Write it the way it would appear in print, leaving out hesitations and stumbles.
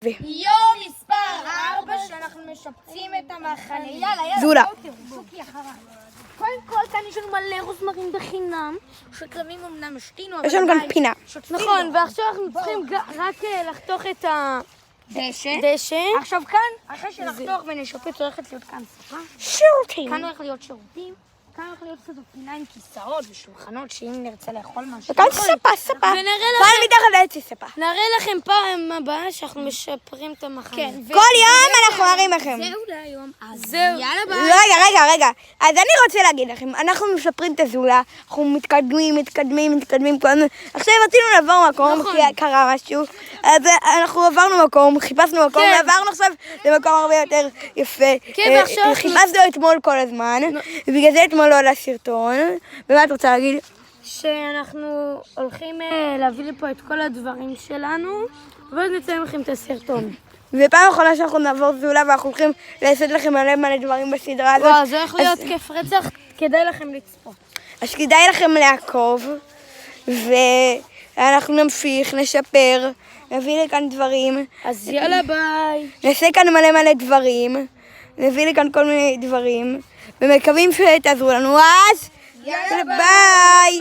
יום מספר 4 שאנחנו משפצים את המחנה. יאללה, זולה. שוקי אחריי. קודם כל, כאן יש לנו מלא רוזמרים בחינם, שכלבים אמנם השתינו, אבל יש לנו גם פינה. נכון, ועכשיו אנחנו צריכים רק לחתוך את הדשא. עכשיו כאן, אחרי שנחתוך ונשפץ, הולכת להיות כאן ספה. שירותים. כאן הולך להיות שירותים. כאן הולך להיות כזו פינה עם כיסאות ושולחנות, שאם נרצה לאכול משהו. וכאן ספה. ונראה כאן מתחת לעץ ספה. נראה לכם פעם הבאה שאנחנו משפרים את המחנה. כל יום אנחנו נראים לכם. זהו להיום. זהו. יאללה ביי. רגע. אז אני רוצה להגיד לכם, אנחנו משפרים את הזולה, אנחנו מתקדמים כל הזמן. עכשיו רצינו לעבור מקום, כי קרה משהו. אז אנחנו עברנו מקום, חיפשנו מקום, ועברנו עכשיו למקום הרבה יותר יפה. כן, ועכשיו חיפשנו אתמול כל הזמן, ובגלל זה אתמול לא עלה סרטון. ומה את רוצה להגיד? שאנחנו הולכים להביא לפה את כל הדברים שלנו, ואז נציין לכם את הסרטון. ופעם אחרונה שאנחנו נעבור זולה ואנחנו הולכים לעשות לכם מלא דברים בסדרה הזאת. וואו, זה הולך להיות כיף רצח, כדאי לכם לצפות. אז כדאי לכם לעקוב, ואנחנו נמשיך, נשפר, נביא לכאן דברים. אז יאללה ביי. נעשה כאן מלא דברים, נביא לכאן כל מיני דברים, ומקווים שתעזרו לנו אז. יאללה ביי.